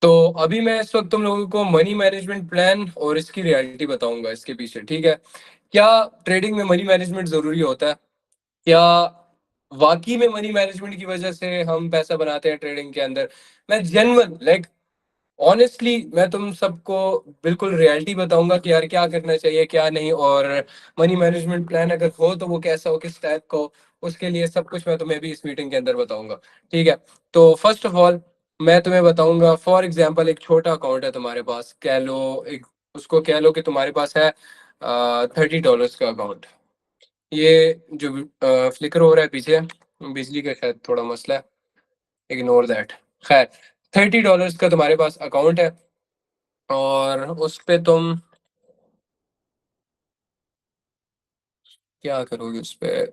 तो अभी मैं इस वक्त तुम लोगों को मनी मैनेजमेंट प्लान और इसकी रियलिटी बताऊंगा इसके पीछे, ठीक है। क्या ट्रेडिंग में मनी मैनेजमेंट जरूरी होता है? क्या वाकई में मनी मैनेजमेंट की वजह से हम पैसा बनाते हैं ट्रेडिंग के अंदर? मैं जेन्युइन ऑनेस्टली मैं तुम सबको बिल्कुल रियलिटी बताऊंगा कि यार क्या करना चाहिए क्या नहीं, और मनी मैनेजमेंट प्लान अगर हो तो वो कैसा हो, किस टाइप का हो, उसके लिए सब कुछ मैं तुम्हें भी इस मीटिंग के अंदर बताऊंगा। ठीक है। तो फर्स्ट ऑफ ऑल मैं तुम्हें बताऊंगा, फॉर एग्जांपल एक छोटा अकाउंट है तुम्हारे पास, कह लो एक, उसको कह लो कि तुम्हारे पास है $30 का अकाउंट। ये जो फ्लिकर हो रहा है पीछे, बिजली का शायद थोड़ा मसला है, इग्नोर दैट। खैर, $30 का तुम्हारे पास अकाउंट है और उस पे तुम क्या करोगे उस पे?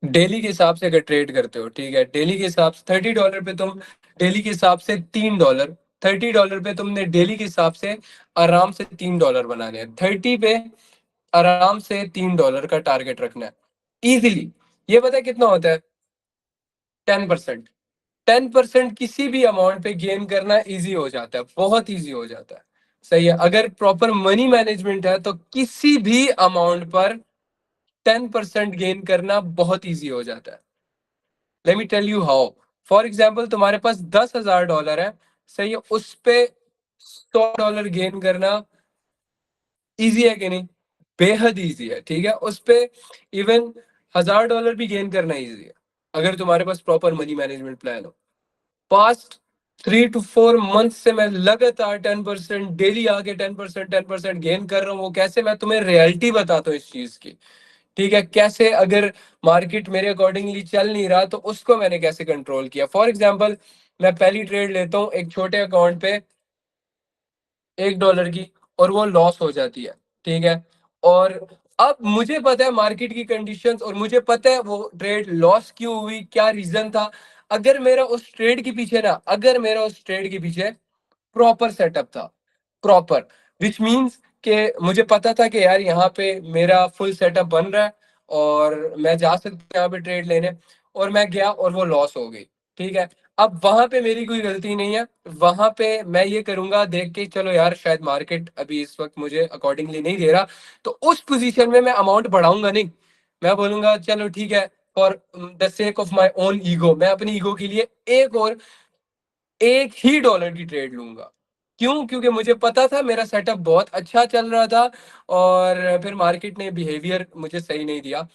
डेली के हिसाब से अगर ट्रेड करते हो, ठीक है, डेली के हिसाब से $30 पे तुम डेली के हिसाब से $3, $30 पे तुमने डेली के हिसाब से आराम से $3 बनाने हैं। 30 पे आराम से $3 का टारगेट रखना है इजीली। ये पता है कितना होता है? 10%। 10% किसी भी अमाउंट पे गेन करना इजी हो जाता है, बहुत इजी हो जाता है। सही है। अगर प्रॉपर मनी मैनेजमेंट है तो किसी भी अमाउंट पर 10% गेन करना बहुत इजी हो जाता है। Let me tell you how. For example तुम्हारे पास $10,000 है, सही है, उस पे $100 गेन करना इजी है कि नहीं? बेहद इजी है, ठीक है। उस पे इवन $1,000 भी गेन करना इजी है अगर तुम्हारे पास प्रॉपर मनी मैनेजमेंट प्लान हो। पास्ट 3 to 4 मंथ से मैं लगातार 10% डेली आके 10% गेन कर रहा हूँ। वो कैसे, मैं तुम्हें रियलिटी बताता हूँ इस चीज की, ठीक है। कैसे, अगर मार्केट मेरे अकॉर्डिंगली चल नहीं रहा तो उसको मैंने कैसे कंट्रोल किया। फॉर एग्जाम्पल मैं पहली ट्रेड लेता हूँ एक छोटे अकाउंट पे $1 की, और वो लॉस हो जाती है, ठीक है। और अब मुझे पता है मार्केट की कंडीशंस, और मुझे पता है वो ट्रेड लॉस क्यों हुई, क्या रीजन था। अगर मेरा उस ट्रेड के पीछे प्रॉपर सेटअप था, प्रॉपर, विच मीन्स कि मुझे पता था कि यार यहाँ पे मेरा फुल सेटअप बन रहा है और मैं जा सकता हूँ यहाँ पे ट्रेड लेने, और मैं गया और वो लॉस हो गई, ठीक है। अब वहां पे मेरी कोई गलती नहीं है। वहां पे मैं ये करूंगा देख के, चलो यार शायद मार्केट अभी इस वक्त मुझे अकॉर्डिंगली नहीं दे रहा, तो उस पोजीशन में मैं अमाउंट बढ़ाऊंगा नहीं। मैं बोलूंगा चलो ठीक है, for the sake of my own ego, मैं अपनी ईगो के लिए एक ही डॉलर की ट्रेड लूंगा। क्यों? क्योंकि मुझे पता था मेरा सेटअप बहुत अच्छा चल रहा था, और फिर मार्केट ने बिहेवियर मुझे सही नहीं दिया,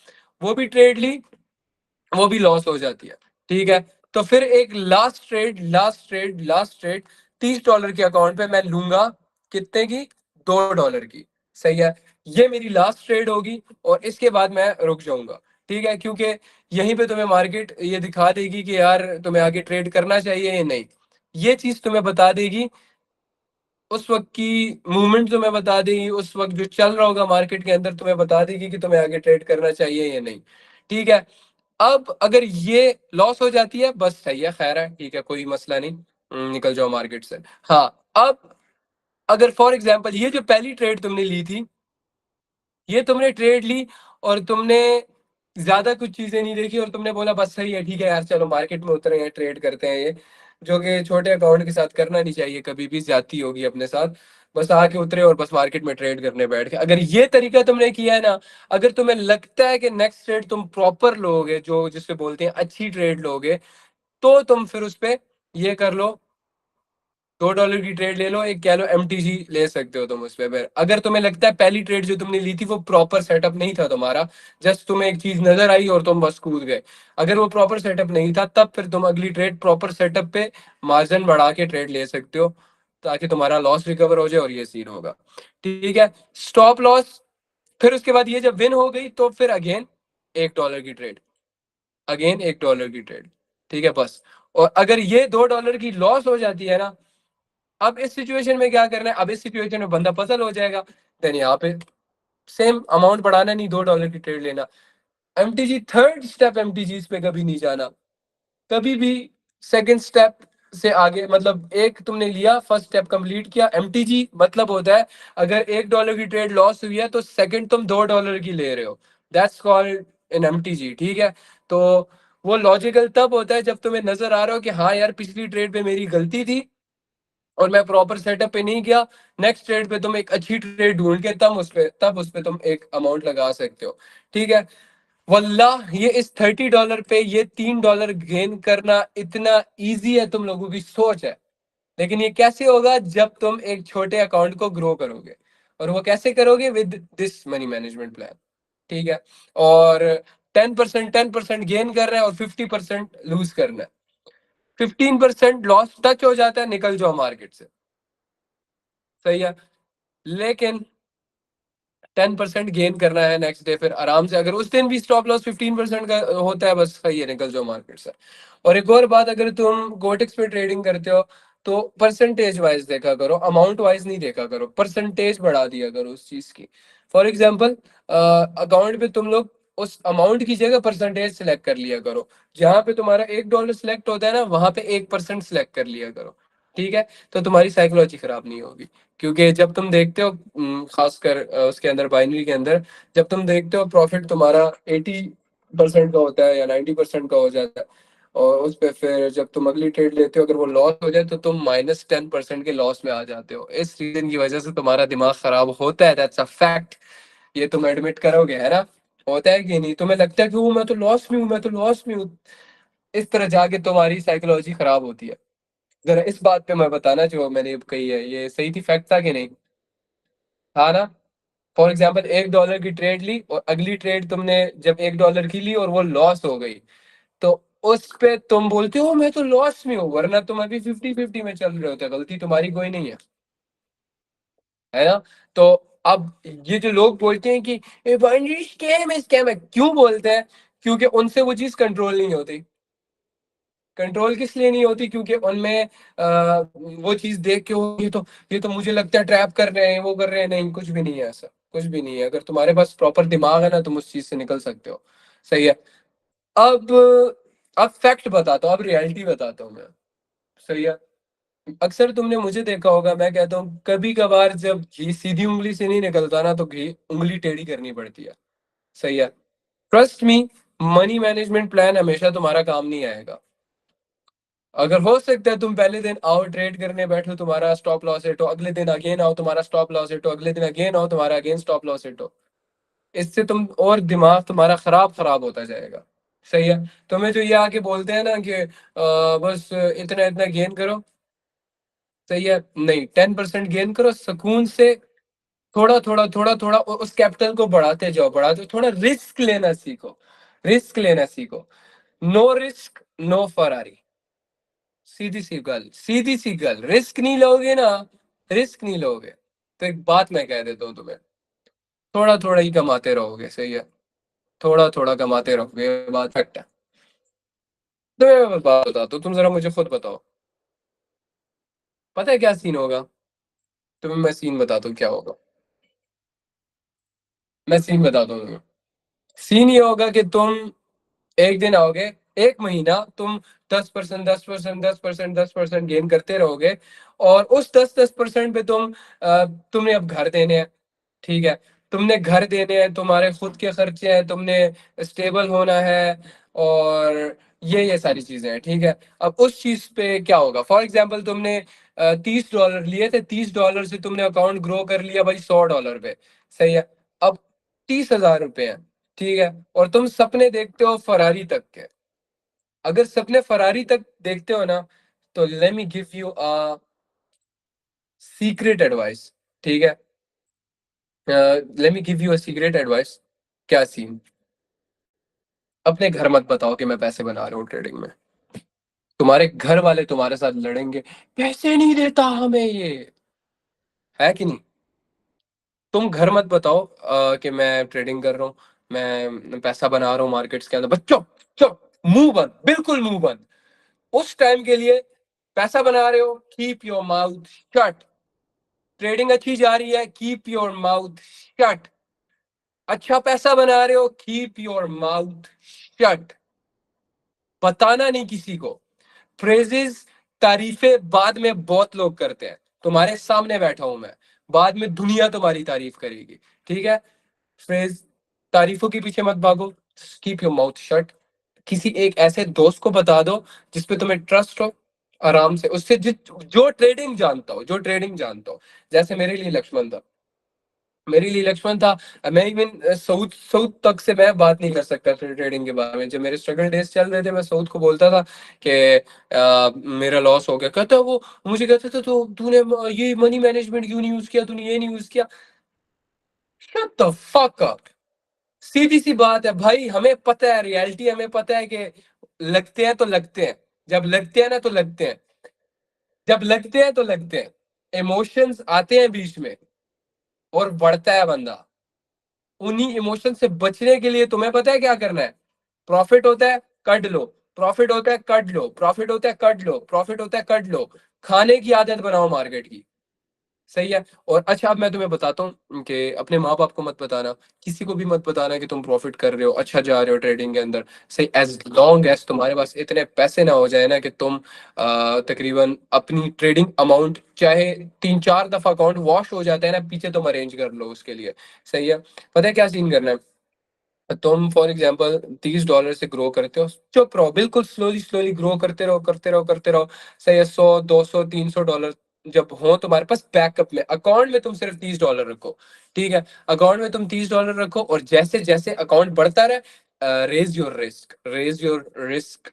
वो भी ट्रेड ली, वो भी लॉस हो जाती है, ठीक है। तो फिर एक लास्ट ट्रेड $30 के अकाउंट पे मैं लूंगा, कितने की? $2 की, सही है। ये मेरी लास्ट ट्रेड होगी और इसके बाद मैं रुक जाऊंगा, ठीक है, क्योंकि यहीं पे तुम्हें मार्केट ये दिखा देगी कि यार तुम्हें आगे ट्रेड करना चाहिए या नहीं। ये चीज तुम्हें बता देगी, उस वक्त की मूवमेंट तुम्हें बता देगी, उस वक्त जो चल रहा होगा मार्केट के अंदर तुम्हें बता देगी कि तुम्हें आगे ट्रेड करना चाहिए या नहीं, ठीक है। अब अगर ये लॉस हो जाती है, बस सही है, खैर है, ठीक है, कोई मसला नहीं, निकल जाओ मार्केट से। हाँ, अब अगर फॉर एग्जांपल ये जो पहली ट्रेड तुमने ली थी, ये तुमने ट्रेड ली और तुमने ज्यादा कुछ चीजें नहीं देखी और तुमने बोला बस सही है, ठीक है यार, चलो मार्केट में उतरे हैं, ट्रेड करते हैं, ये जो कि छोटे अकाउंट के साथ करना नहीं चाहिए, कभी भी ज्यादती होगी अपने साथ। बस आके उतरे और बस मार्केट में ट्रेड करने बैठ गए। अगर ये तरीका तुमने किया है ना, अगर तुम्हें लगता है कि नेक्स्ट ट्रेड तुम प्रॉपर लोगे, जो जिससे बोलते हैं अच्छी ट्रेड लोगे, तो तुम फिर उस पे ये कर लो, $2 की ट्रेड ले लो, एक कह लो एमटीजी ले सकते हो तुम उस पे। फिर अगर तुम्हें लगता है पहली ट्रेड जो तुमने ली थी वो प्रॉपर सेटअप नहीं था तुम्हारा, जस्ट तुम्हें एक चीज नजर आई और तुम बस कूद गए, अगर वो प्रॉपर सेटअप नहीं था, तब फिर तुम अगली ट्रेड प्रॉपर सेटअप पे मार्जिन बढ़ा के ट्रेड ले सकते हो, ताकि तुम्हारा लॉस रिकवर हो जाए और ये सीन होगा, ठीक है। स्टॉप लॉस, फिर उसके बाद ये जब विन हो गई तो फिर अगेन $1 की ट्रेड, अगेन $1 की ट्रेड, ठीक है, बस। और अगर ये $2 की लॉस हो जाती है ना, अब इस सिचुएशन में क्या करना है? अब इस सिचुएशन में बंदा पजल हो जाएगा। देन यहाँ पे सेम अमाउंट बढ़ाना नहीं, $2 की ट्रेड लेना। एमटीजी थर्ड स्टेप, एमटीजी पे कभी नहीं जाना, कभी भी। सेकंड स्टेप से आगे, मतलब एक तुमने लिया, फर्स्ट स्टेप कंप्लीट किया, एमटीजी मतलब होता है अगर $1 की ट्रेड लॉस हुई है तो सेकंड तुम $2 की ले रहे हो, दैट्स कॉल्ड इन एमटीजी, ठीक है। तो वो लॉजिकल तब होता है जब तुम्हें नजर आ रहा हो कि हाँ यार पिछली ट्रेड पे मेरी गलती थी, और मैं प्रॉपर सेटअप पे नहीं गया, नेक्स्ट ट्रेड पे तुम एक अच्छी ट्रेड ढूंढ के तब उस पे तुम एक अमाउंट लगा सकते हो। ठीक है, वल्लाह ये इस $30 पे ये $3 गेन करना इतना इजी है, तुम लोगों की सोच है। लेकिन ये कैसे होगा, जब तुम एक छोटे अकाउंट को ग्रो करोगे, और वो कैसे करोगे, with this money management plan. ठीक है, और 10% गेन कर रहे हैं और 50% लूज करना है। 15% लॉस टच हो जाता है, निकल जाओ मार्केट से। सही है, लेकिन 10% गेन करना है नेक्स्ट डे, फिर आराम से, अगर उस दिन भी स्टॉप लॉस 15% का होता है, बस सही है, निकल जाओ मार्केट से। और एक और बात, अगर तुम गोटेक्स पे ट्रेडिंग करते हो तो परसेंटेज वाइज देखा करो, अमाउंट वाइज नहीं देखा करो, परसेंटेज बढ़ा दिया करो उस चीज की। फॉर एग्जाम्पल, अकाउंट पे तुम लोग उस अमाउंट की जगह परसेंटेज सिलेक्ट कर लिया करो। जहां पे तुम्हारा $1 सिलेक्ट होता है ना, वहां पे 1% सिलेक्ट कर लिया करो। ठीक है, तो तुम्हारी साइकोलॉजी खराब नहीं होगी। क्योंकि जब तुम देखते हो, खासकर उसके अंदर बाइनरी के अंदर, जब तुम देखते हो प्रॉफिट तुम्हारा 80% का होता है या 90% का हो जाता है, और उस पे फिर जब तुम अगली ट्रेड लेते हो, अगर वो लॉस हो जाए तो तुम -10% के लॉस में आ जाते हो। इस रीजन की वजह से तुम्हारा दिमाग खराब होता है, दैट्स अ फैक्ट। ये तुम एडमिट करोगे, है ना? होता है कि नहीं? तुम्हें लगता है कि वो मैं तो लॉस में हूँ, मैं तो लॉस में हूँ। इस तरह जाके तुम्हारी साइकोलॉजी खराब होती है। जरा इस बात पे मैं बताना जो मैंने कही है, ये सही थी, फैक्ट था कि नहीं? हाँ ना? फॉर एग्जाम्पल, $1 की ट्रेड ली, और अगली ट्रेड तुमने जब $1 की ली और वो लॉस हो गई, तो उस पे तुम बोलते हो मैं तो लॉस में हूँ, वरना तुम अभी 50-50 में चल रहे होते, गलती तुम्हारी कोई नहीं है ना? तो अब ये जो लोग बोलते हैं कि ए भाई स्कैम है, क्यों बोलते हैं? क्योंकि उनसे वो चीज कंट्रोल नहीं होती। कंट्रोल किस लिए नहीं होती? क्योंकि उनमें वो चीज देख के ये तो मुझे लगता है ट्रैप कर रहे हैं, वो कर रहे हैं। नहीं, कुछ भी नहीं है ऐसा, कुछ भी नहीं है। अगर तुम्हारे पास प्रॉपर दिमाग है ना, तुम उस चीज से निकल सकते हो। सही है। अब अब फैक्ट बताता हूँ, अब रियलिटी बताता हूँ मैं। सही है। अक्सर तुमने मुझे देखा होगा, मैं कहता हूँ कभी कभार जब घी सीधी उंगली से नहीं निकलता ना, तो घी उंगली टेढ़ी करनी पड़ती है। सही है। Trust me, money management plan हमेशा तुम्हारा काम नहीं आएगा। अगर हो सकता है तुम पहले दिन आओ ट्रेड करने बैठो, तुम्हारा स्टॉप लॉस हिट हो, अगले दिन अगेन आओ तुम्हारा स्टॉप लॉस हिट हो, अगले दिन अगेन आओ तुम्हारा अगेन स्टॉप लॉस हिट हो। इससे तुम और दिमाग तुम्हारा खराब खराब होता जाएगा। सही है। तुम्हें जो ये आके बोलते हैं ना कि बस इतना इतना गेन करो। सही है, नहीं, 10% गेन करो सुकून से। थोड़ा थोड़ा उस कैपिटल को बढ़ाते जाओ, बढ़ाते, थोड़ा रिस्क लेना सीखो। रिस्क लेना सीखो। No risk no Ferrari. सीधी सी गल, सीधी सी गल, रिस्क नहीं लोगे ना, रिस्क नहीं लोगे, तो एक बात मैं कह देता हूँ तुम्हें, थोड़ा थोड़ा ही कमाते रहोगे। सही है, थोड़ा थोड़ा कमाते रहोगे, ये बात फैक्ट है। तो मैं बात बताता हूँ, तुम जरा मुझे खुद बताओ, पता है क्या सीन होगा? तुम्हें मैं सीन बताता हूँ क्या होगा। मैं सीन बताता हूँ तुम्हें। सीन ये होगा कि तुम एक दिन आओगे, एक महीना तुम 10%, 10%, 10%, 10% गेन करते रहोगे, और उस 10-10% पे तुमने अब घर देने हैं। ठीक है, तुमने घर देने हैं, तुम्हारे खुद के खर्चे हैं, तुमने स्टेबल होना है, और ये सारी चीजें हैं। ठीक है, अब उस चीज पे क्या होगा? फॉर एग्जाम्पल, तुमने $30 लिए थे, $30 से तुमने अकाउंट ग्रो कर लिया भाई $100 पे। सही है। अब 30,000 रुपए हैं। ठीक है, और तुम सपने देखते हो फरारी तक के। अगर सपने फरारी तक देखते हो ना, तो let me give you a secret advice. ठीक है, let me give you a secret advice. क्या सीन? अपने घर मत बताओ कि मैं पैसे बना रहा हूँ ट्रेडिंग में। तुम्हारे घर वाले तुम्हारे साथ लड़ेंगे, पैसे नहीं देता हमें ये, है कि नहीं? तुम घर मत बताओ कि मैं ट्रेडिंग कर रहा हूँ, मैं पैसा बना रहा हूँ मार्केट्स के अंदर। बच्चों, चुप, मुंह बंद, बिल्कुल मुंह बंद। उस टाइम के लिए पैसा बना रहे हो, keep your mouth shut. Trading अच्छी जा रही है, कीप योर माउथ शट। अच्छा पैसा बना रहे हो, कीप योर माउथ शट। बताना नहीं किसी को। प्रेजेस, तारीफें बाद में बहुत लोग करते हैं, तुम्हारे सामने बैठा हूं मैं, बाद में दुनिया तुम्हारी तारीफ करेगी। ठीक है, फ्रेज, तारीफों के पीछे मत भागो, कीप योर माउथ शट। किसी एक ऐसे दोस्त को बता दो जिसपे तुम्हें ट्रस्ट हो, आराम से उससे जो ट्रेडिंग जानता हो, जो ट्रेडिंग जानता हो, जैसे मेरे लिए लक्ष्मण था। मैं इवन साउथ साउथ तक से मैं बात नहीं कर सकता था ट्रेडिंग के बारे में। जब मेरे स्ट्रगल डेज चल रहे थे मैं साउथ को बोलता था कि मेरा लॉस हो गया, कहता वो मुझे कहता था तो तूने ये मनी मैनेजमेंट क्यों नहीं यूज किया, तूने ये नहीं यूज किया। Shut the fuck up. सीधी सी बात है भाई, हमें पता है रियलिटी, हमें पता है कि लगते हैं तो लगते हैं, जब लगते हैं ना तो लगते हैं, जब लगते हैं तो लगते हैं, इमोशंस आते हैं बीच में और बढ़ता है बंदा। उन्हीं इमोशन से बचने के लिए तुम्हें पता है क्या करना है? प्रॉफिट होता है कट लो, प्रॉफिट होता है कट लो, प्रॉफिट होता है कट लो, प्रॉफिट होता है कट लो। खाने की आदत बनाओ मार्केट की। सही है। और अच्छा अब मैं तुम्हें बताता हूँ कि अपने माँ बाप को मत बताना, किसी को भी मत बताना कि तुम प्रॉफिट कर रहे हो, अच्छा जा रहे हो ट्रेडिंग के अंदर। सही, एज लॉन्ग एज तुम्हारे पास इतने पैसे ना हो जाए ना कि तुम तकरीबन अपनी ट्रेडिंग अमाउंट, चाहे 3-4 दफा अकाउंट वॉश हो जाता है ना पीछे, तुम अरेंज कर लो उसके लिए। सही है। पता है क्या सीन करना है? तुम फॉर एग्जाम्पल $30 से ग्रो करते हो, चुप रहो, बिल्कुल स्लोली स्लोली ग्रो करते रहो, करते रहो, करते रहो। सही है। 100, 200, $300 जब हो तुम्हारे पास बैकअप में, अकाउंट में तुम सिर्फ $30 रखो। ठीक है। अकाउंट में तुम $30 रखो और जैसे जैसे अकाउंट बढ़ता रहे, रेज योर रिस्क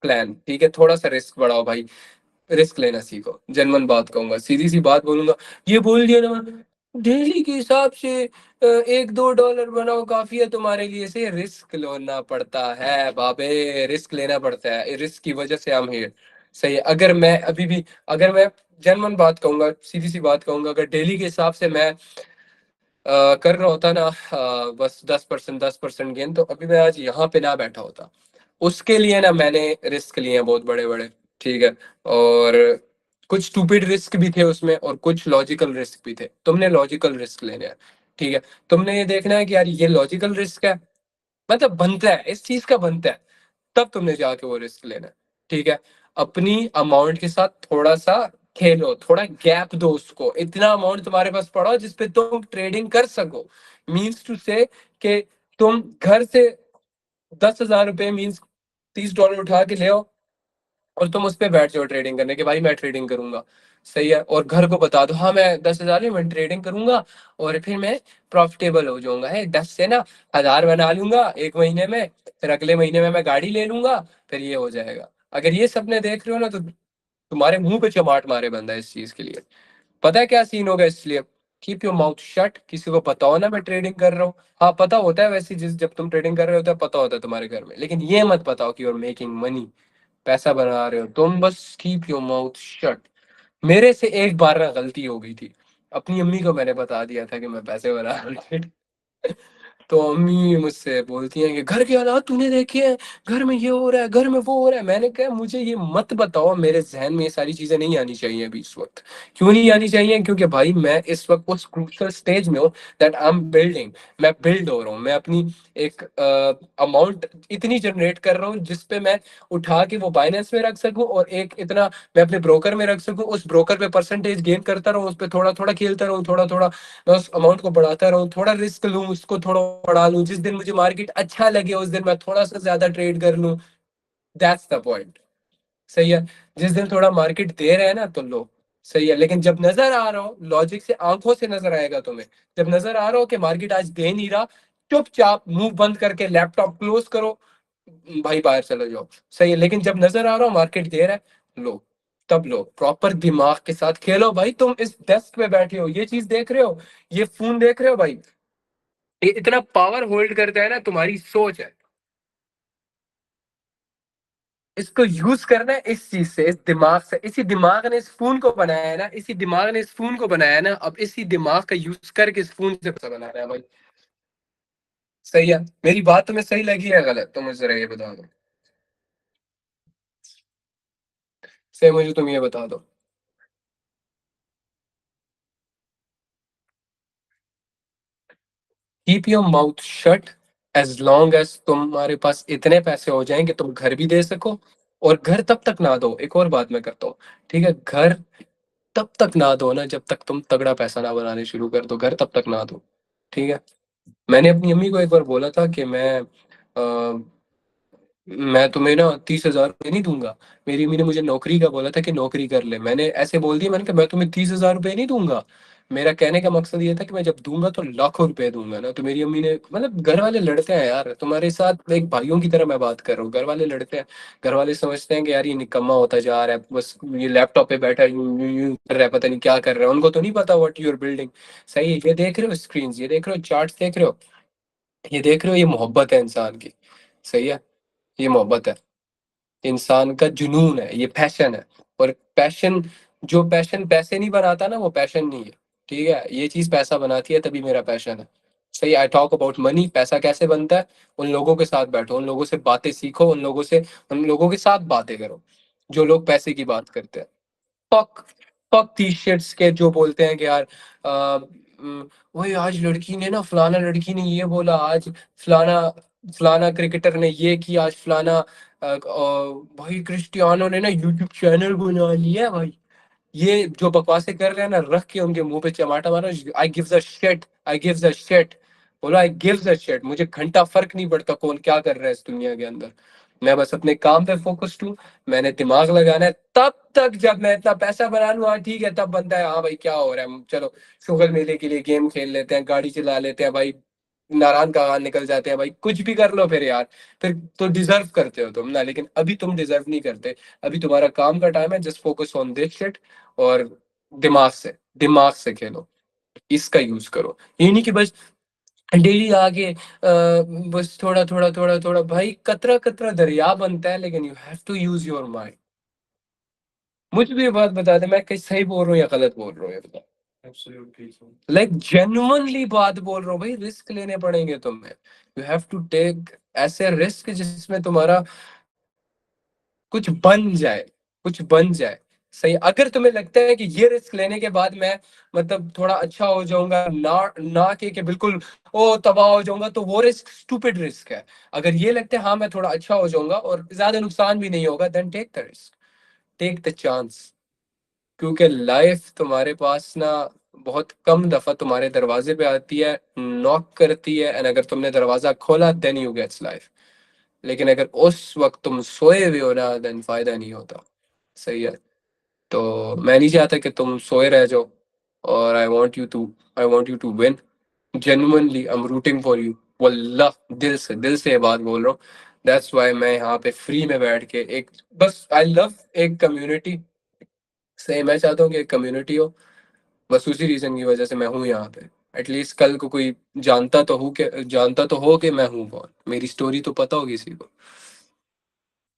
प्लान। ठीक है। थोड़ा सा रिस्क बढ़ाओ भाई, रिस्क लेना सीखो। जेन्युइन बात कहूंगा, सीधी सी बात बोलूंगा। ये बोल दिया ना डेली के हिसाब से 1-2 डॉलर बनाओ काफी है तुम्हारे लिए, से रिस्क लेना पड़ता है बाबे, रिस्क लेना पड़ता है, रिस्क की वजह से हम हियर। सही है। अगर मैं अभी भी, अगर मैं जेन्युइन बात कहूंगा, सीधी सी बात कहूंगा, अगर डेली के हिसाब से मैं कर रहा होता ना बस 10% गेन, तो अभी मैं आज यहाँ पे ना बैठा होता। उसके लिए ना मैंने रिस्क लिए हैं बहुत बड़े बड़े। ठीक है। और कुछ स्टूपिड रिस्क भी थे उसमें और कुछ लॉजिकल रिस्क भी थे। तुमने लॉजिकल रिस्क लेने हैं। ठीक है। तुमने ये देखना है कि यार ये लॉजिकल रिस्क है, मतलब बनता है, इस चीज का बनता है, तब तुमने जाके वो रिस्क लेना है। ठीक है। अपनी अमाउंट के साथ थोड़ा सा खेलो, थोड़ा गैप दो उसको, इतना अमाउंट तुम्हारे पास पड़ा हो जिसपे तुम ट्रेडिंग कर सको। मीन्स टू से कि तुम घर से 10,000 रुपए मीन्स $30 उठा के ले आओ और तुम उस पर बैठ जाओ ट्रेडिंग करने के, भाई मैं ट्रेडिंग करूंगा। सही है। और घर को बता दो हाँ मैं 10,000 में ट्रेडिंग करूंगा और फिर मैं प्रॉफिटेबल हो जाऊंगा, है 10 से ना 1,000 बना लूंगा एक महीने में, फिर अगले महीने में मैं गाड़ी ले लूंगा, फिर ये हो जाएगा। अगर ये सपने देख रहे हो ना तो तुम्हारे मुंह पे चमाट मारे बंदा इस चीज के लिए। पता है क्या सीन होगा? इसलिए कीप योर माउथ शट, किसी को बताओ ना मैं ट्रेडिंग कर रहा हूँ। हाँ पता होता है वैसे, जिस जब तुम ट्रेडिंग कर रहे होते हो पता होता है तुम्हारे घर में, लेकिन ये मत बताओ कि यू आर मेकिंग मनी, पैसा बना रहे हो तुम, बस कीप योर माउथ शट। मेरे से एक बार ना गलती हो गई थी, अपनी अम्मी को मैंने बता दिया था कि मैं पैसे बना रहा हूँ। तो अम्मी मुझसे बोलती हैं कि घर के हालात तूने देखे हैं, घर में ये हो रहा है, घर में वो हो रहा है। मैंने कहा मुझे ये मत बताओ, मेरे जहन में ये सारी चीजें नहीं आनी चाहिए अभी इस वक्त। क्यों नहीं आनी चाहिए? क्योंकि भाई मैं इस वक्त उस क्रूशल स्टेज में हूँ दैट आई एम बिल्डिंग, मैं बिल्ड हो रहा हूँ, मैं अपनी एक अमाउंट इतनी जनरेट कर रहा हूँ जिसपे मैं उठा के वो बाइनेंस में रख सकूं, और एक इतना मैं अपने ब्रोकर में रख सकूं, उस ब्रोकर पे परसेंटेज गेन करता रहूं, उस पर थोड़ा थोड़ा खेलता रहूं, थोड़ा थोड़ा मैं उस अमाउंट को बढ़ाता रहूं, थोड़ा रिस्क लूं, उसको थोड़ा बढ़ा लूं, जिस दिन मुझे मार्केट अच्छा लगे उस दिन मैं थोड़ा सा ज्यादा ट्रेड कर लूं। That's the point. सही है। जिस दिन थोड़ा मार्केट दे रहा है ना तो लो। सही है। लेकिन जब नजर आ रहा हो, लॉजिक से आंखों से नजर आएगा तुम्हें, जब नजर आ रहा हो कि मार्केट आज दे नहीं रहा, चुपचाप मुंह बंद करके लैपटॉप क्लोज करो, भाई बाहर चले जाओ। सही है। लेकिन जब नजर आ रहा हो मार्केट दे रहा है, लो, तब लो, प्रॉपर दिमाग के साथ खेलो भाई। तुम इस डेस्क पे बैठे हो, ये चीज देख रहे हो, ये फोन देख रहे हो भाई, ये इतना पावर होल्ड करता है ना, तुम्हारी सोच है। इसको यूज करना है इस चीज से, इस दिमाग से, इसी दिमाग ने इस फोन को बनाया है ना, इसी दिमाग ने इस फोन को बनाया है ना, अब इसी दिमाग का यूज करके इस फोन से पैसा बनाना है भाई। सही है। मेरी बात तुम्हें सही लगी है गलत, तो मुझे जरा ये बता दो। सही, मुझे तुम ये बता दो। Keep your mouth shut as long as तुम्हारे पास इतने पैसे हो जाएं कि तुम घर भी दे सको। और घर तब तक ना दो, एक और बात मैं करता हूँ। ठीक है। घर तब तक ना दो ना जब तक तुम तगड़ा पैसा ना बनाने शुरू कर दो, घर तब तक ना दो। ठीक है। मैंने अपनी अम्मी को एक बार बोला था कि मैं मैं तुम्हें ना 30,000 रुपये नहीं दूंगा। मेरी अम्मी ने मुझे नौकरी का बोला था कि नौकरी कर ले, मैंने ऐसे बोल दिया, मैंने कहा मैं तुम्हें 30,000 रुपये नहीं दूंगा। मेरा कहने का मकसद ये था कि मैं जब दूंगा तो लाखों रुपए दूंगा ना। तो मेरी अम्मी ने, मतलब घर वाले लड़ते हैं यार, तुम्हारे साथ एक भाइयों की तरह मैं बात कर रहा हूँ, घर वाले लड़ते हैं। घर वाले समझते हैं कि यार ये निकम्मा होता जा रहा है, बस ये लैपटॉप पे बैठा है, यूं यूं यूं कर रहा है, पता नहीं क्या कर रहा है, उनको तो नहीं पता व्हाट यूर बिल्डिंग। सही है, ये देख रहे हो स्क्रीन, ये देख रहे हो चार्ट्स, देख रहे हो, ये देख रहे हो, ये मोहब्बत है इंसान की। सही है, ये मोहब्बत है, इंसान का जुनून है, ये पैशन है। और पैशन, जो पैशन पैसे नहीं बनाता ना, वो पैशन नहीं है। ठीक है, ये चीज पैसा बनाती है, तभी मेरा पैशन है। सही, आई टॉक अबाउट मनी। पैसा कैसे बनता है? उन लोगों के साथ बैठो, उन लोगों से बातें सीखो, उन लोगों के साथ बातें करो जो लोग पैसे की बात करते हैं। फक फक टी शर्ट्स के जो बोलते हैं कि यार वही आज लड़की ने ना, फलाना लड़की ने ये बोला आज, फलाना फलाना क्रिकेटर ने ये किया आज, फलाना भाई क्रिस्टियानो ने ना यूट्यूब चैनल बना लिया है भाई। ये जो बकवासें कर रहे हैं ना, रख के उनके मुंह पे चमाटा मारो। I give the shit, I give the shit, बोलो आई गिव द शिट। मुझे घंटा फर्क नहीं पड़ता कौन क्या कर रहा है इस दुनिया के अंदर। मैं बस अपने काम पे फोकस्ड हूँ। मैंने दिमाग लगाना है, तब तक जब मैं इतना पैसा बना लूँ, हाँ ठीक है, तब बनता है हाँ भाई क्या हो रहा है, चलो शुगर मेले के लिए गेम खेल लेते हैं, गाड़ी चला लेते हैं भाई, नारायण का निकल जाते हैं भाई, कुछ भी कर लो फिर यार। फिर तो डिजर्व करते हो तुम ना, लेकिन अभी तुम डिजर्व नहीं करते। अभी तुम्हारा काम का टाइम है, just focus on this shit. और दिमाग से खेलो, इसका यूज करो। ये नहीं कि बस डेली आके बस थोड़ा थोड़ा थोड़ा थोड़ा, भाई कतरा कतरा दरिया बनता है, लेकिन you have to use your mind. मुझे भी ये बात बता दे, मैं कहीं सही बोल रहा हूँ या गलत बोल रहा हूँ, ये बता। लाइक जेन्युइनली बात बोल रहा हूँ भाई, रिस्क लेने पड़ेंगे तुम्हें। यू हैव टू टेक ऐसे रिस्क जिसमें तुम्हारा कुछ बन जाए, कुछ बन जाए। सही, अगर तुम्हें लगता है कि ये रिस्क लेने के बाद मैं मतलब थोड़ा अच्छा हो जाऊंगा, ना ना कि बिल्कुल ओ तबाह हो जाऊंगा, तो वो रिस्क स्टूपिड रिस्क है। अगर ये लगता है हाँ मैं थोड़ा अच्छा हो जाऊंगा और ज्यादा नुकसान भी नहीं होगा, then take the risk, take the chance. क्योंकि लाइफ तुम्हारे पास ना बहुत कम दफा तुम्हारे दरवाजे पे आती है, नॉक करती है, एंड अगर तुमने दरवाजा खोला देन यू गेट्स लाइफ। लेकिन अगर उस वक्त तुम सोए हुए हो ना, देन फायदा नहीं होता। सही है, तो मैं नहीं चाहता कि तुम सोए रह जाओ। और I want you to win. Genuinely I am rooting for you. वल्लाह, दिल से ये बात बोल रहा हूँ। दैट्स वाई मैं यहाँ पे फ्री में बैठ के एक, बस आई लव एक कम्युनिटी। सही, मैं चाहता हूँ कि एक कम्युनिटी हो, बस उसी रीजन की वजह से मैं हूँ यहाँ पे। एटलीस्ट कल को कोई जानता तो हो कि मैं हूँ कौन, मेरी स्टोरी तो पता होगी किसी को।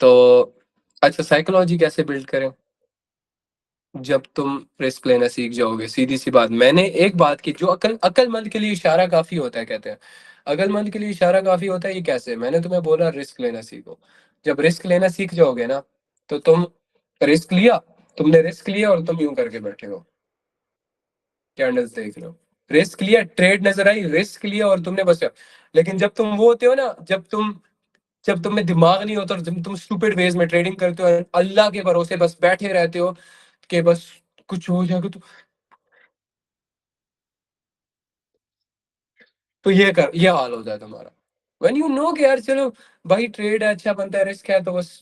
तो अच्छा, साइकोलॉजी कैसे बिल्ड करें? जब तुम रिस्क लेना सीख जाओगे, सीधी सी बात, मैंने एक बात की जो अकलमंद के लिए इशारा काफी होता है कहते हैं। अकलमंद के लिए इशारा काफी होता है, ये कैसे? मैंने तुम्हें बोला रिस्क लेना सीखो। जब रिस्क लेना सीख जाओगे ना, तो तुम रिस्क लिया, तुमने रिस्क लिया और तुम यूं करके बैठे हो, कैंडल्स देख रहे हो। रिस्क लिया, ट्रेड नजर आई, रिस्क लिया और तुमने बस। लेकिन जब तुम वो होते हो ना, जब तुम्हें दिमाग नहीं होता और जब तुम स्टूपिड वेज में ट्रेडिंग करते हो, अल्लाह के भरोसे बस बैठे रहते हो कि बस कुछ हो जाएगा, तो ये हाल होता है तुम्हारा। व्हेन यू नो कि यार चलो भाई ट्रेड है, अच्छा बनता है, रिस्क है, तो बस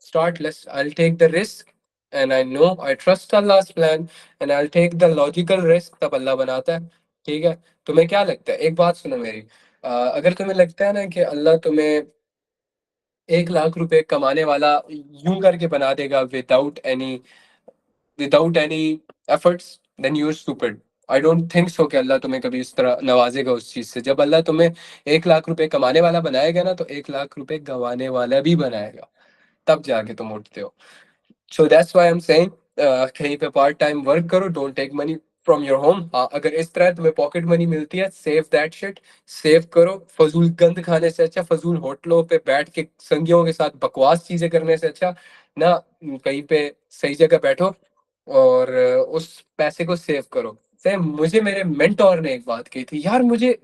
start less, I take the risk, and I know I trust Allah's plan, and I take the logical risk, तब अल्लाह बनाता है। ठीक है, तुम्हें क्या लगता है, एक बात सुनो मेरी। अगर तुम्हें लगता है ना कि अल्लाह तुम्हें 1 लाख रुपए कमाने वाला यूं करके बना देगा without any efforts, then you are stupid. I don't think so कि अल्लाह तुम्हें कभी इस तरह नवाजेगा उस चीज से। जब अल्लाह तुम्हें 1 लाख रुपए कमाने वाला बनाएगा ना, तो 1 लाख रुपए गंवाने वाला भी बनाएगा, तब जाके तुम उठते हो। So that's why I am saying, कहीं पे पार्ट टाइम वर्क करो, don't take money from your home. अगर इस तरह तुम्हें पॉकेट मनी मिलती है, सेव दैट शिट, सेव करो। फजूल गंद खाने से अच्छा, फजूल होटलों पे बैठ के संगियों के साथ बकवास चीजें करने से अच्छा ना, कहीं पे सही जगह बैठो और उस पैसे को सेव करो। सेम मुझे मेरे मेंटोर ने एक बात कही थी यार, मुझे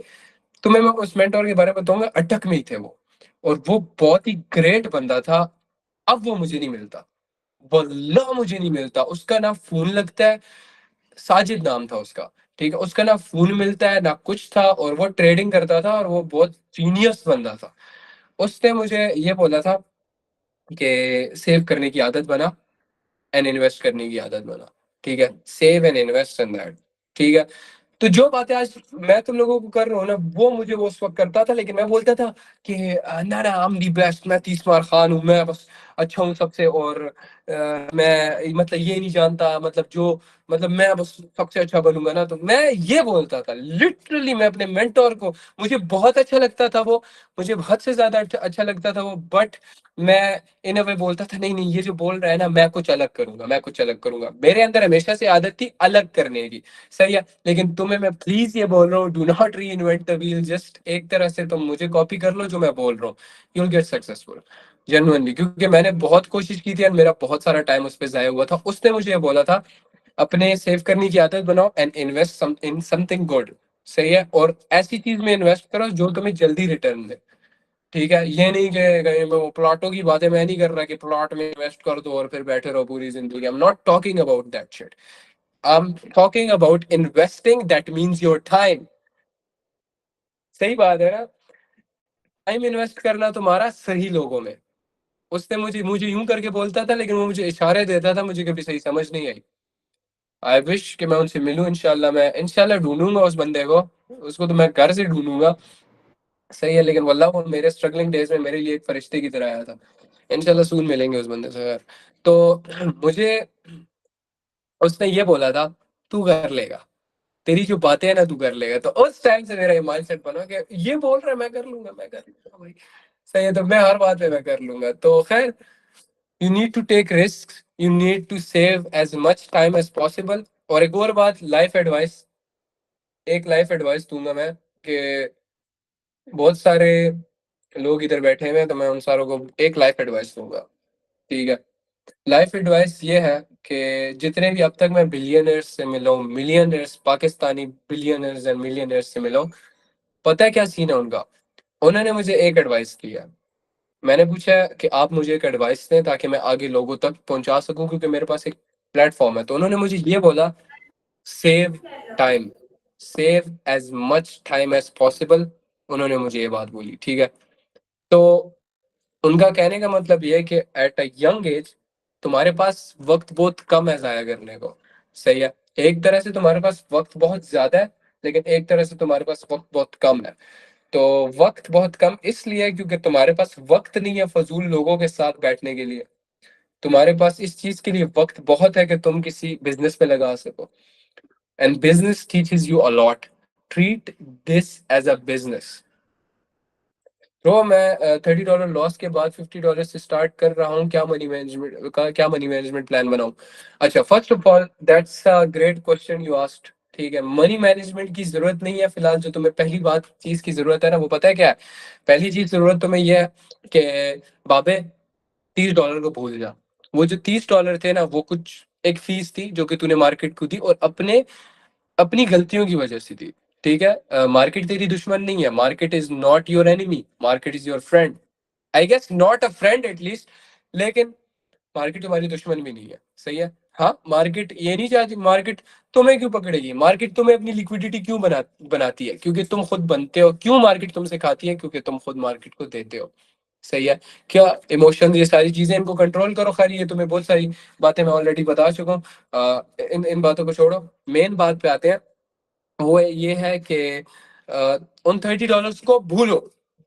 तुम्हें मैं उस मेंटोर के बारे में बताऊंगा, अटक में ही थे वो, और वो बहुत ही ग्रेट बंदा था। अब वो मुझे नहीं मिलता, वल्लाह मुझे नहीं मिलता। उसका ना फोन लगता है, साजिद नाम था उसका। ठीक है, उसका ना फोन मिलता है ना कुछ था, और वो ट्रेडिंग करता था और वो बहुत जीनियस बंदा था। उसने मुझे ये बोला था कि सेव करने की आदत बना एंड इन्वेस्ट करने की आदत बना, ठीक है? Save and invest in that, ठीक है? तो जो बातें आज मैं तुम लोगों को कर रहा हूँ ना, वो मुझे वो उस वक़्त करता था, लेकिन मैं बोलता था कि ना, ना, आई एम द बेस्ट, मैं 30 मार खान हूँ, मैं बस अच्छा हूँ सबसे, और मैं मतलब ये नहीं जानता, मतलब जो मतलब मैं बस सबसे अच्छा बनूँगा ना, तो मैं ये बोलता था। लिटरली मैं अपने मेंटर को, मुझे बहुत अच्छा लगता था वो, मुझे हद से ज़्यादा अच्छा लगता था वो, बट मैं इन अ वे बोलता था, नहीं, नहीं, ये जो बोल रहा है ना, मैं कुछ अलग करूँगा, मैं कुछ अलग करूँगा। मेरे अंदर हमेशा से आदत थी अलग करने की, सही है? लेकिन तुम्हें मैं प्लीज़ ये बोल रहा हूँ, do not reinvent the wheel, just एक तरह से तुम मुझे कॉपी कर लो जो मैं बोल रहा हूँ, you will get successful, genuinely, क्योंकि मैंने बहुत कोशिश की थी और मेरा बहुत सारा टाइम उस पे ज़ाया हुआ था। उसने मुझे ये बोला था, अपने सेव करने की आदत बनाओ and invest in something good, सही है? और ऐसी चीज़ में इन्वेस्ट करो जो तुम्हें जल्दी रिटर्न दे। ठीक है? ये नहीं कि कहीं वो प्लॉटों की बातें मैं नहीं कर रहा कि प्लॉट में इन्वेस्ट कर दो और फिर बैठे रहो पूरी ज़िंदगी। I am not talking about that shit. I am talking about investing that means your time. सही बात है ना? टाइम इन्वेस्ट करना तुम्हारा सही लोगों में। उसने मुझे मुझे यूँ करके बोलता था, लेकिन वो मुझे इशारे देता था, मुझे कभी सही समझ नहीं आई। आई विश कि मैं उनसे मिलूँ इंशाल्लाह, मैं इंशाल्लाह ढूँढूँगा उस बंदे को। उसको तो मैं घर से ढूँढूँगा, सही है? लेकिन वल्लाह वो मेरे स्ट्रगलिंग डेज़ में मेरे लिए एक फरिश्ते की तरह आया था। इंशाल्लाह सून मिलेंगे उस बंदे से यार। तो मुझे उसने ये बोला था, "तू कर लेगा, तेरी जो बातें हैं ना तू कर लेगा।" तो उस टाइम से मेरा ये माइंडसेट बना कि ये बोल रहा है मैं कर लूँगा, मैं कर लूँगा भाई। सही है, तो मैं हर बात पे मैं कर लूँगा। तो खैर, you need to take risks, you need to save as much time as possible. और एक और बात, लाइफ एडवाइस, एक लाइफ एडवाइस दूँगा मैं कि बहुत सारे लोग इधर बैठे हुए हैं, तो मैं उन सारों को एक लाइफ एडवाइस दूँगा, ठीक है? लाइफ एडवाइस ये है कि जितने भी अब तक मैं बिलियनियर्स से मिला हूँ, millionaires, Pakistani billionaires and millionaires से मिला हूँ, पता है क्या सीन है उनका? उन्होंने मुझे एक एडवाइस दी है। मैंने पूछा कि आप मुझे एक एडवाइस दें ताकि मैं आगे लोगों तक पहुँचा सकूँ, क्योंकि मेरे पास एक प्लेटफ़ॉर्म है। तो उन्होंने मुझे ये बोला, save time, save as much time as possible, उन्होंने मुझे ये बात बोली, ठीक है? तो उनका कहने का मतलब ये है कि एट अ यंग एज तुम्हारे पास वक़्त बहुत कम है ज़ाया करने को, सही है? एक तरह से तुम्हारे पास वक़्त बहुत ज़्यादा है, लेकिन एक तरह से तुम्हारे पास वक़्त बहुत कम है। तो वक़्त बहुत कम इसलिए है क्योंकि तुम्हारे पास वक़्त नहीं है फ़ज़ूल लोगों के साथ बैठने के लिए। तुम्हारे पास इस चीज़ के लिए वक़्त बहुत है कि तुम किसी बिज़नेस में लगा सको, and business teaches you a lot. Treat this as a business. Bro, मैं $30 लॉस के बाद $50 से स्टार्ट कर रहा हूँ। क्या मनी मैनेजमेंट प्लान बनाऊँ? अच्छा, first of all that's a great question you asked, ठीक है? मनी मैनेजमेंट की ज़रूरत नहीं है फिलहाल। जो तुम्हें पहली बात चीज़ की ज़रूरत है ना, वो पता है क्या है? पहली चीज़ ज़रूरत तुम्हें ये है कि बाबे, $30 को भूल जा। वो जो $30 थे ना, वो कुछ एक फ़ीस थी जो कि तूने मार्केट को दी, और अपनी गलतियों की वजह से थी, ठीक है? मार्केट तेरी दुश्मन नहीं है, market is not your enemy, market is your friend. I guess not a friend at least, लेकिन मार्केट तुम्हारी दुश्मन भी नहीं है, सही है? हाँ, मार्केट ये नहीं चाहती, मार्केट तुम्हें क्यों पकड़ेगी? मार्केट तुम्हें अपनी लिक्विडिटी क्यों बनाती है? क्योंकि तुम खुद बनते हो। क्यों मार्केट तुमसे खाती है? क्योंकि तुम खुद मार्केट को देते हो, सही है? क्या इमोशंस, ये सारी चीज़ें, इनको कंट्रोल करो। खैर, ये तुम्हें बहुत सारी बातें मैं ऑलरेडी बता चुका हूँ। इन इन बातों को छोड़ो, मेन बात पे आते हैं। वो ये है कि उन $30 को भूलो,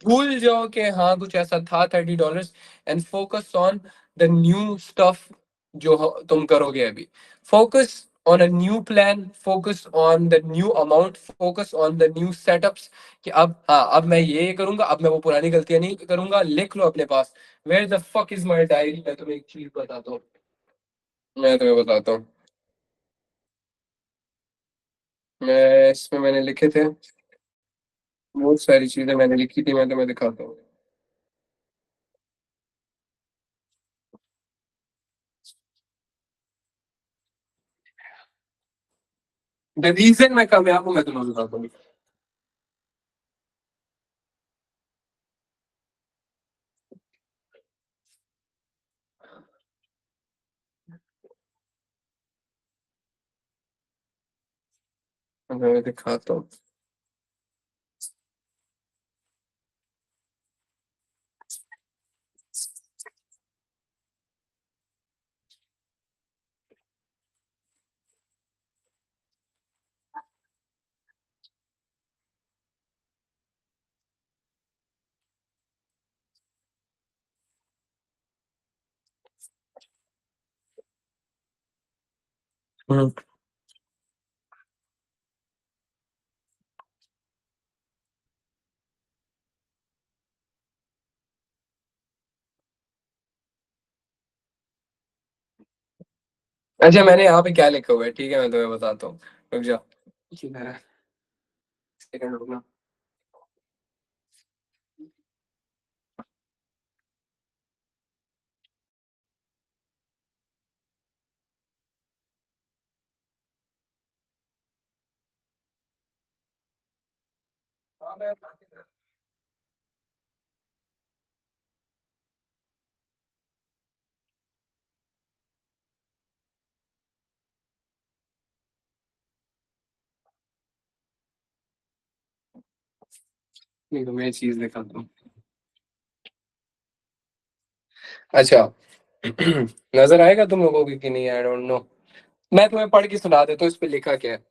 भूल जाओ कि हाँ कुछ ऐसा था $30, and focus on the new stuff जो तुम करोगे अभी। Focus on a new plan, focus on the new amount, focus on the new setups, कि अब हाँ, अब मैं ये करूंगा, अब मैं वो पुरानी गलतियां नहीं करूंगा। लिख लो अपने पास। Where the fuck is my diary? मैं तुम्हें एक चीज बताता हूँ, मैं तुम्हें बताता हूँ। मैं इसमें मैंने लिखे थे, बहुत सारी चीजें मैंने लिखी थी, मैं तुम्हें दिखाता हूँ। द रीजन मैं कामयाब हूँ, मैं तुम्हें बताता हूँ। मैं दिखाता हूँ। हम्म। अच्छा, मैंने यहाँ पे क्या लिखा हुआ है, ठीक है मैं तुम्हें बताता हूँ। रुक जाओ, सेकंड रुकना। नहीं तो मैं चीज दिखाता हूँ। अच्छा। नजर आएगा तुम लोगों को कि नहीं, आई डोंट नो। मैं तुम्हें पढ़ के सुना देता हूँ इस पे लिखा क्या है।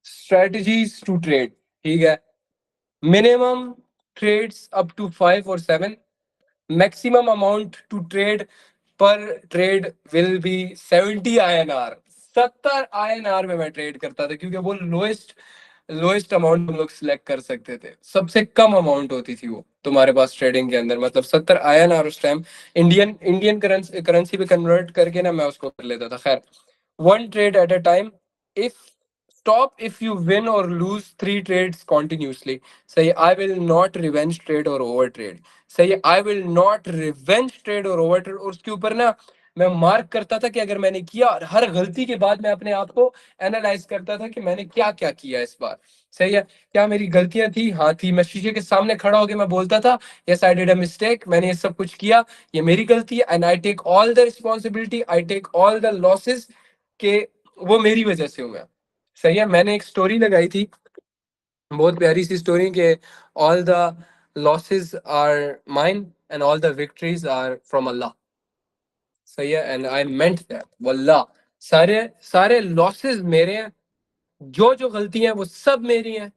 स्ट्रेटजीज टू ट्रेड, ठीक है। मिनिमम ट्रेड्स अप टू 5 और 7। मैक्सिमम अमाउंट टू ट्रेड पर trade will be 70 INR। 70 INR में मैं ट्रेड करता था, क्योंकि वो लोएस्ट लोएस्ट अमाउंट हम लोग सिलेक्ट कर सकते थे। सबसे कम अमाउंट होती थी वो तुम्हारे पास ट्रेडिंग के अंदर, मतलब 70 INR उस time. Indian Indian currency currency पे कन्वर्ट करके ना मैं उसको कर लेता था। खैर, one trade at a time. If stop if you win or lose 3 trades continuously. Say I will not revenge trade or over trade. Say I will not revenge trade or over trade। और उसके ऊपर ना मैं mark करता था कि अगर मैंने किया, और हर गलती के बाद मैं अपने आप को एनालाइज करता था कि मैंने क्या क्या किया इस बार। सही है, क्या मेरी गलतियां थी? हाँ थी। मैं शीशे के सामने खड़ा होकर मैं बोलता था, yes I did a mistake, मैंने ये सब कुछ किया, ये मेरी गलती है, and I take all the responsibility, I take all the losses, कि वो मेरी वजह से हुआ। सही है, मैंने एक स्टोरी लगाई थी, बहुत प्यारी सी स्टोरी, के all the losses are mine and all the victories are from Allah. सही है, एंड आई मेंट दैट वल्लाह। सारे सारे लॉसेस मेरे हैं, जो जो गलतियां हैं वो सब मेरी हैं,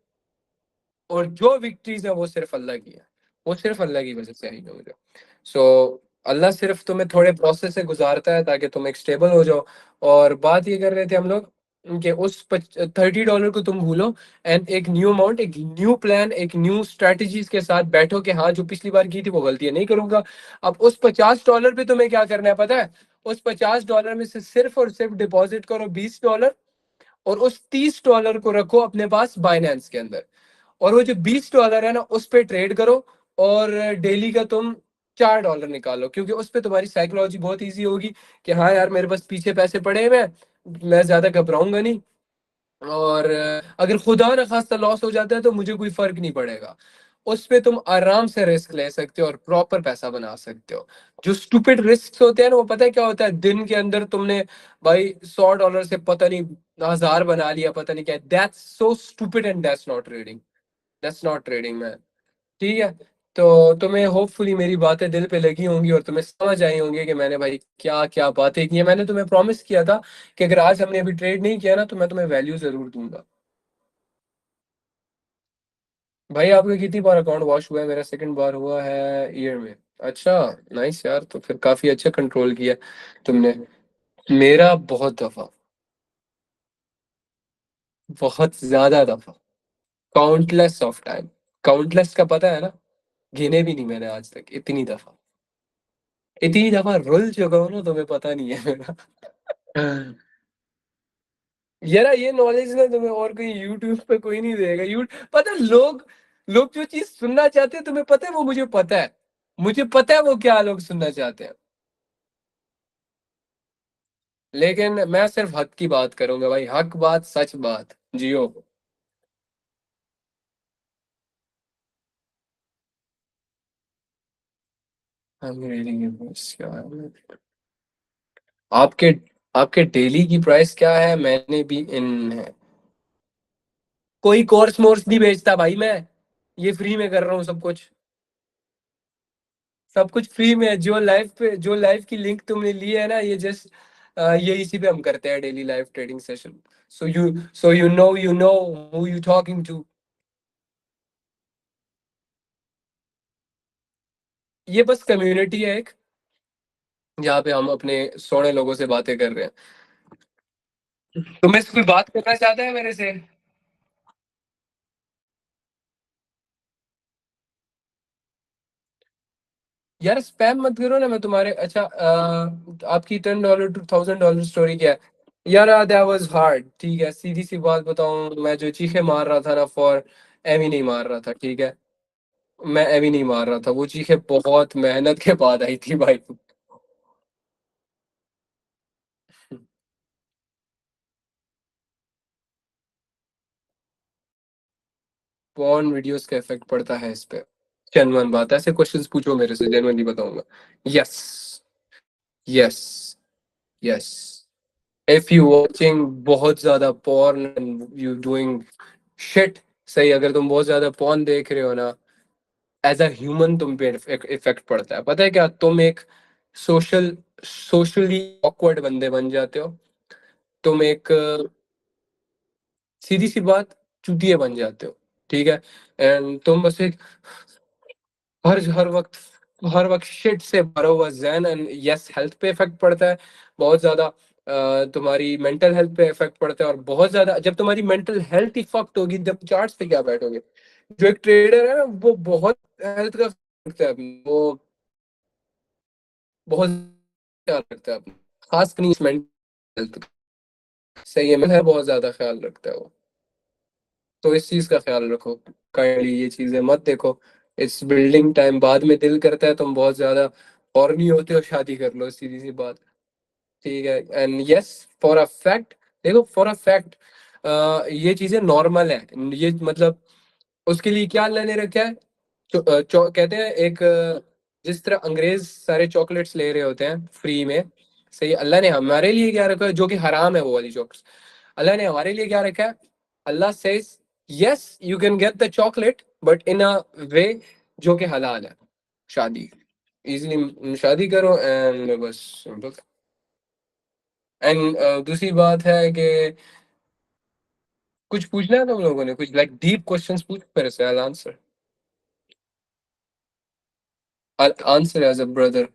और जो विक्ट्रीज है वो सिर्फ अल्लाह की है। वो सिर्फ अल्लाह की वजह से आई है मुझे। सो अल्लाह सिर्फ तुम्हें थोड़े प्रोसेस से गुजारता है ताकि तुम एक स्टेबल हो जाओ। और बात ये कर रहे थे हम लोग कि उस $30 को तुम भूलो, एंड एक न्यू अमाउंट, एक न्यू प्लान, एक न्यू स्ट्रेटजीज के साथ बैठो कि हाँ जो पिछली बार की थी वो गलतियां नहीं करूंगा। अब उस $50 पे तुम्हें क्या करना है पता है? उस $50 में से सिर्फ और सिर्फ डिपॉजिट करो $20, और उस $30 को रखो अपने पास बाइनेंस के अंदर, और वो जो $20 है ना उस पे ट्रेड करो। और डेली का तुम $4 निकालो, क्योंकि उस पे तुम्हारी साइकोलॉजी बहुत ईजी होगी कि हाँ यार मेरे पास पीछे पैसे पड़े हुए हैं, मैं ज्यादा घबराऊंगा नहीं। और अगर खुदा न खास्ता लॉस हो जाता है तो मुझे कोई फर्क नहीं पड़ेगा। उस पे तुम आराम से रिस्क ले सकते हो और प्रॉपर पैसा बना सकते हो। जो स्टूपिड रिस्क होते हैं ना, वो पता है क्या होता है? दिन के अंदर तुमने भाई $100 से पता नहीं 1000 बना लिया, पता नहीं क्या। That's so stupid and that's not trading man. ठीक है, तो तुम्हें होपफुली मेरी बातें दिल पे लगी होंगी और तुम्हें समझ आई होंगी कि मैंने भाई क्या क्या बातें की है। मैंने तुम्हें प्रॉमिस किया था कि अगर आज हमने अभी ट्रेड नहीं किया ना तो मैं तुम्हें वैल्यू जरूर दूंगा। भाई आपका कितनी बार अकाउंट वॉश हुआ है? मेरा सेकंड बार हुआ है ईयर में। अच्छा, नाइस यार, तो फिर काफी अच्छा कंट्रोल किया तुमने। मेरा बहुत दफा, बहुत ज्यादा दफा, काउंटलेस ऑफ टाइम। काउंटलेस का पता है ना? गिने भी नहीं मैंने आज तक, इतनी दफा। इतनी दफा रुल चुका हूं ना, तुम्हें पता नहीं है मेरा। यार ये नॉलेज ना तुम्हें और कोई यूट्यूब पे कोई नहीं देगा। यू पता है, लोग लोग जो चीज सुनना चाहते हैं तुम्हें पता है, वो मुझे पता है। मुझे पता है वो क्या लोग सुनना चाहते हैं, लेकिन मैं सिर्फ हक की बात करूंगा भाई। हक बात, सच बात, जियो। I'm reading your voice, क्या है? आपके आपके डेली की प्राइस क्या है? मैंने भी इन है। कोई कोर्स मोर्स नहीं बेचता भाई मैं, ये फ्री में कर रहा हूँ सब कुछ। सब कुछ फ्री में है। जो लाइफ की लिंक तुमने ली है ना, ये जस्ट ये इसी पे हम करते हैं daily live trading session. So you know who you talking to. ये बस कम्युनिटी है एक। जहाँ पे हम अपने सोने लोगों से बातें कर रहे हैं। तुम्हें से कोई बात करना चाहता है मेरे से? यार स्पैम मत करो ना, मैं तुम्हारे अच्छा आपकी $10 to $1,000 स्टोरी क्या है? यार दैट वाज हार्ड, ठीक है, सीधी सी बात बताऊं, मैं जो चीखे मार रहा था ना, फॉर एवी नहीं मार रहा था, ठीक है। मैं एवी नहीं मार रहा था, वो चीखे बहुत मेहनत के बाद आई थी भाई। पॉर्न वीडियोस का इफेक्ट पड़ता है इस पे? जेन्युइन बात, ऐसे क्वेश्चंस पूछो मेरे से, जेन्युइनली बताऊंगा। Yes, yes, yes. If you watching बहुत ज्यादा porn and you doing shit, सही, अगर तुम बहुत ज्यादा पॉर्न देख रहे हो ना, एज अ ह्यूमन तुम पे इफेक्ट पड़ता है। पता है क्या, तुम एक सोशली ऑकवर्ड बंदे बन जाते हो। तुम एक सीधी सी बात, चूतिए बन जाते हो, ठीक है। एंड तुम बस एक हर वक्त, हर वक्त शिट से भरा हुआ जहन, एंड यस हेल्थ पे इफेक्ट पड़ता है बहुत ज्यादा। तुम्हारी मेंटल हेल्थ पे इफेक्ट पड़ता है, और बहुत ज्यादा जब तुम्हारी मेंटल हेल्थ ही फक्ट होगी, जब चार्ट्स पे क्या बैठोगे। जो एक ट्रेडर है ना, वो बहुत हेल्थ का रखता है वो, बहुत ख्याल रखता है अपना, खास नहीं मेंटल हेल्थ का। सही है बहुत ज्यादा ख्याल रखता है वो। तो इस चीज का ख्याल रखो, काइंडली ये चीजें मत देखो। इट्स बिल्डिंग टाइम, बाद में दिल करता है तुम बहुत ज्यादा हॉर्नी होते हो, शादी कर लो, सीधी सी बात। ठीक है, and yes, for a fact, देखो फॉर अ फैक्ट, ये चीजें नॉर्मल है, ये मतलब उसके लिए क्या अल्लाह ने रखा है। कहते हैं एक जिस तरह अंग्रेज सारे चॉकलेट्स ले रहे होते हैं फ्री में, सही, अल्लाह ने हमारे लिए क्या रखा है, जो कि हराम है वो वाली चॉकलेट्स, अल्लाह ने हमारे लिए क्या रखा है। Allah says yes you can get the chocolate, but in a way जो कि हलाल है। शादी, इजीली शादी करो एंड बस, सिंपल। एंड दूसरी बात है कि कुछ पूछना है तुम लोगों ने, कुछ लाइक डीप क्वेश्चंस पूछ मेरे से, I answer, I answer as a brother.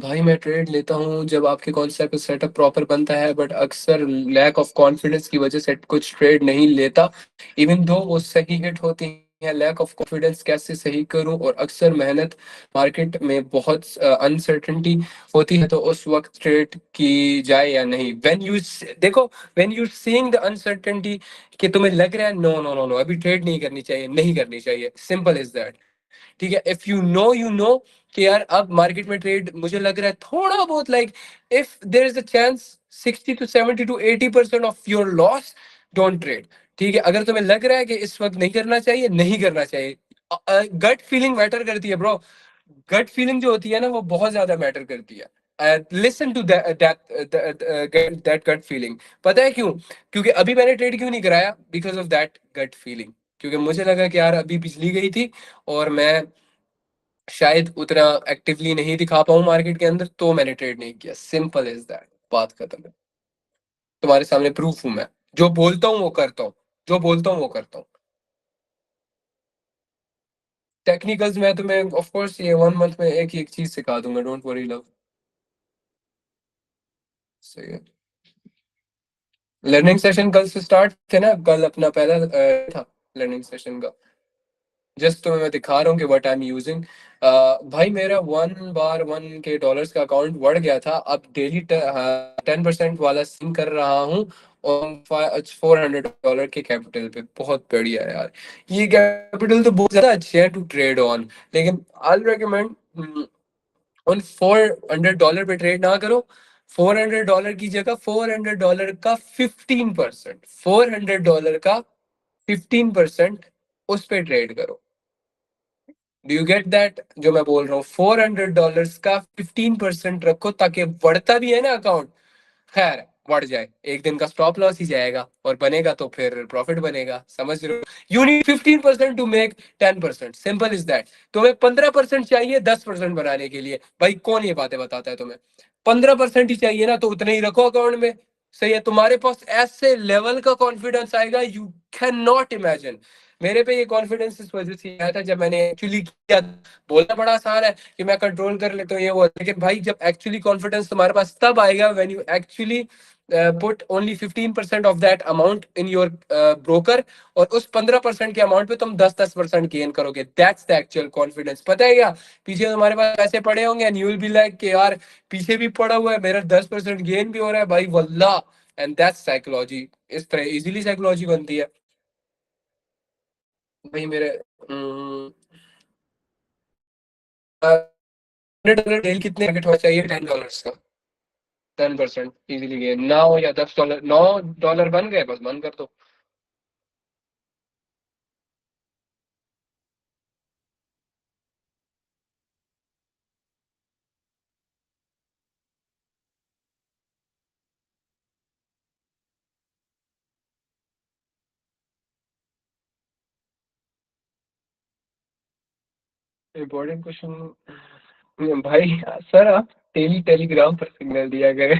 भाई मैं ट्रेड लेता हूँ जब आपके कॉन्सेप्ट सेटअप प्रॉपर बनता है, बट अक्सर लैक ऑफ कॉन्फिडेंस की वजह से कुछ ट्रेड नहीं लेता, इवन दो वो सही हिट होती है। लैक ऑफ कॉन्फिडेंस कैसे सही करूं, और अक्सर मेहनत, मार्केट में बहुत अनसर्टेनिटी होती है, तो उस वक्त ट्रेड की जाए या नहीं? व्हेन यू, देखो, when you seeing the uncertainty, कि तुम्हें लग रहा है नो नो नो नो अभी ट्रेड नहीं करनी चाहिए, नहीं करनी चाहिए, सिंपल इज दैट। ठीक है, if you know, you know कि यार अब मार्केट में ट्रेड मुझे लग रहा है थोड़ा बहुत, like if there is a chance 60 to 70 to 80% of your loss, don't trade. ठीक है, अगर तुम्हें लग रहा है कि इस वक्त नहीं करना चाहिए, नहीं करना चाहिए। गट फीलिंग मैटर करती है ब्रो। गट फीलिंग जो होती है ना, वो बहुत ज्यादा मैटर करती है। Listen to that gut feeling. पता है क्यों? क्योंकि अभी मैंने ट्रेड क्यों नहीं कराया, because of that gut feeling. क्योंकि मुझे लगा कि यार अभी बिजली गई थी, और मैं शायद उतना एक्टिवली नहीं दिखा पाऊँ मार्केट के अंदर, तो मैंने ट्रेड नहीं किया, सिंपल इज दैट, बात खत्म है। तुम्हारे सामने प्रूफ हूं मैं, जो बोलता हूँ वो करता हूँ, जो बोलता हूँ वो करता हूँ। टेक्निकल्स मैं तुम्हें ऑफ कोर्स ये 1 मंथ में एक ही एक चीज सिखा दूंगा, डोंट वरी लव। सही है। लर्निंग सेशन कल से स्टार्ट थे ना, कल अपना पहला था लर्निंग सेशन का। जस्ट तो मैं दिखा रहा हूँ कि व्हाट आई एम यूजिंग। भाई मेरा 1 बार 1 के डॉलर्स का अकाउंट बढ़ गया था, अब डेली 10% वाला सीन कर रहा हूँ, और $400 के कैपिटल पे, बहुत बढ़िया है यार। ये कैपिटल तो बहुत ज्यादा अच्छे है टू ट्रेड ऑन, लेकिन आई रिकमेंड उन $400 पे ट्रेड ना करो। $400 की जगह $400 का 15%, $400 का 15% उस पे ट्रेड करो। डू यू गेट दैट जो मैं बोल रहा हूँ? $400 का 15% रखो, ताकि बढ़ता भी है ना अकाउंट, खैर बढ़ जाए, एक दिन का स्टॉप लॉस ही जाएगा, और बनेगा तो फिर प्रॉफिट बनेगा, समझ रहे हो? You need 15% to make 10%, simple is that. तुम्हें 15% चाहिए 10% बनाने के लिए, भाई कौन ये बातें बताता है तुम्हें? 15% ही चाहिए ना, तो उतने ही रखो अकाउंट में। सही है, तुम्हारे पास ऐसे लेवल का कॉन्फिडेंस आएगा, यू कैन नॉट इमेजिन। मेरे पे ये कॉन्फिडेंस इस वजह से आया था जब मैंने एक्चुअली किया। बोलना बड़ा आसान है कि मैं कंट्रोल कर लेता हूँ ये वो, लेकिन भाई जब एक्चुअली कॉन्फिडेंस तुम्हारे पास तब आएगा when you actually put only 15% of that amount in your broker, और उस 15% के अमाउंट पे तुम 10-10% गेन करोगे। That's the actual confidence. पता है क्या, पीछे तुम्हारे पास पैसे पड़े होंगे and you will be like कि यार पीछे भी पड़ा हुआ है, मेरा 10% गेन भी हो रहा है भाई वल्लाह। And that's psychology. इस तरह इजीली साइकोलॉजी बनती है भाई मेरे। $100 डेल कितने टारगेट होना चाहिए? $10 का 10% इजीली गेन ना हो, या $10, $9 बन गए, बस बंद कर दो। इम्पोर्टेंट क्वेश्चन भाई। सर आप टेलीग्राम पर सिग्नल दिया करें।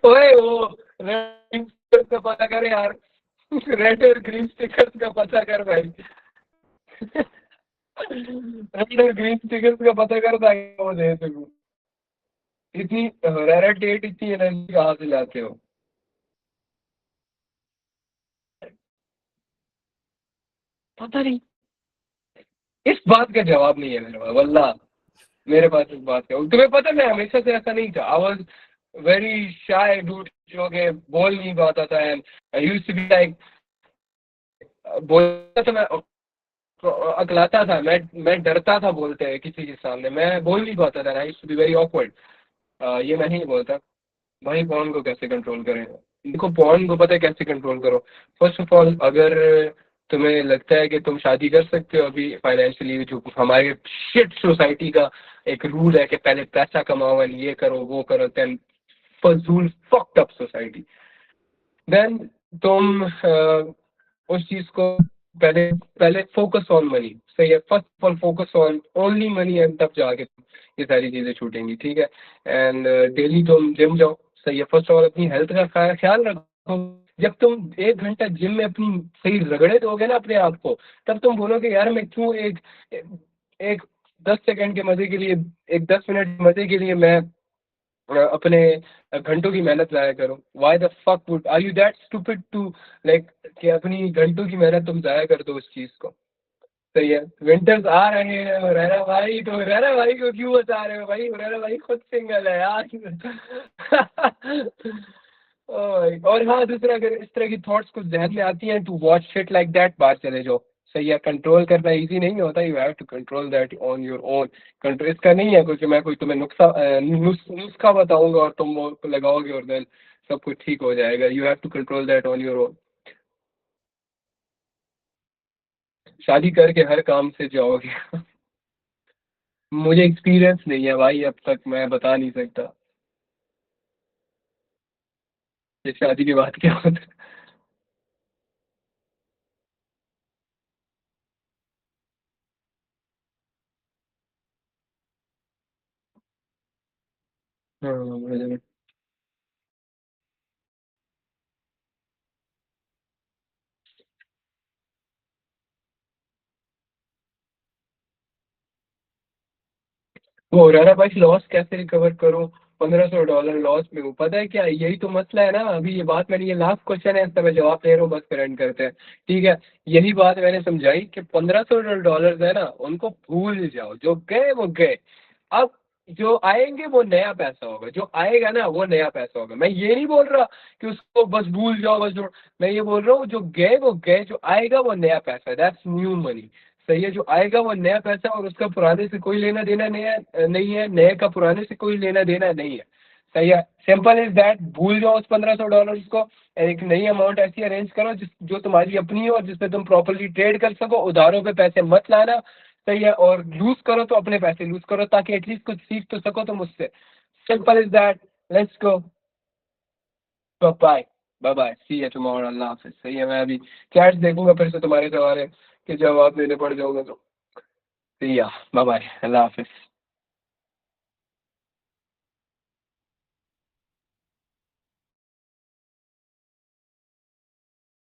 ओए वो रेड का पता कर यार, रेड और ग्रीन स्टिकर्स का पता कर भाई। रेड और ग्रीन स्टिकर्स का पता कर ताकि वो दे सकूं। इतनी रेड डेट, इतनी एनर्जी कहाँ से लाते हो? पता नहीं, इस बात का जवाब नहीं है मेरे पास वल्ला। मेरे पास इस बात का, तुम्हें पता मैं हमेशा से ऐसा नहीं था। I was very shy dude, जो कि बोल नहीं पाता था। And I used to be like, बोलता था मैं, अकलाता था मैं डरता था बोलते हैं किसी के सामने, मैं बोल नहीं पाता था। I used to be very awkward. ये मैं नहीं बोलता। भाई पॉन को कैसे कंट्रोल करें? देखो पॉन को पता है कैसे कंट्रोल करो। फर्स्ट ऑफ ऑल, अगर तुम्हें लगता है कि तुम शादी कर सकते हो अभी फाइनेंशियली, जो हमारे शिट सोसाइटी का एक रूल है कि पहले पैसा कमाओ एंड ये करो वो करो, देन फजूल फक्ड अप सोसाइटी, देन तुम उस चीज को पहले पहले फोकस ऑन मनी। सही है, first of all focus on only money, and तब जाके ये सारी चीजें छूटेंगी। ठीक है, एंड डेली तुम जिम जाओ। सही है, फर्स्ट ऑफ ऑल अपनी हेल्थ का ख्याल रखो। जब तुम 1 घंटा जिम में अपनी सही रगड़े दोगे ना अपने आप को, तब तुम बोलोगे यार मैं क्यों एक एक 10 सेकंड के मजे के लिए, एक 10 मिनट मजे के लिए मैं अपने घंटों की मेहनत जाया करो। Why the fuck would are you that stupid to like कि अपनी घंटों की मेहनत तुम जाया कर दो उस चीज को। सही है, विंटर्स आ रहे हैं हुरैरा भाई, तो हुरैरा भाई को क्यों बता रहे हो भाई? हुरैरा भाई खुद सिंगल है यार। और हाँ, दूसरा, अगर इस तरह की थॉट्स कुछ जहन में आती हैं, to watch shit like that, बाहर चले जाओ। सही है, कंट्रोल करना इजी नहीं होता, you have to control that on your own. Control इसका नहीं है क्योंकि मैं कोई तुम्हें नुस्खा बताऊंगा और तुम वो लगाओगे और देन सब कुछ ठीक हो जाएगा। You have to control that on your own. शादी करके हर काम से जाओगे। मुझे एक्सपीरियंस नहीं है भाई, अब तक मैं बता नहीं सकता कि शादी के बाद क्या होता है। हाँ, वो रहा भाई, लॉस कैसे रिकवर करूं? $1500 लॉस में हूँ। पता है क्या, यही तो मसला है ना। अभी ये बात मैंने, ये लास्ट क्वेश्चन है, इसका मैं जवाब दे रहा हूँ, बस करंट करते हैं। ठीक है, यही बात मैंने समझाई कि $1500 है ना, उनको भूल जाओ, जो गए वो गए। अब जो आएंगे वो नया पैसा होगा, जो आएगा ना वो नया पैसा होगा। मैं ये नहीं बोल रहा कि उसको बस भूल जाओ बस जोड़। मैं ये बोल रहा हूँ जो गए वो गए, जो आएगा वो नया पैसा, दैट्स न्यू मनी। सही है, जो आएगा वो नया पैसा, और उसका पुराने से कोई लेना देना नहीं है, नए का पुराने से कोई लेना देना नहीं है। सही है, सिंपल इज दैट। भूल जाओ उस $1500 को, एक नई अमाउंट ऐसी अरेंज करो जो तुम्हारी अपनी हो और जिसपे तुम प्रॉपरली ट्रेड कर सको। उधारों पे पैसे मत लाना। सही है, और लूज करो तो अपने पैसे लूज करो, ताकि एटलीस्ट कुछ सीख तो सको तुम उससे। Simple is that. Let's go. Bye bye bye, see you tomorrow, Allah हाफिज। सही है, मैं अभी चैट्स देखूंगा फिर से तुम्हारे सवाल के जवाब देने पड़ जाऊंगा तो। सी या, बाय बाय, अल्लाह हाफिज।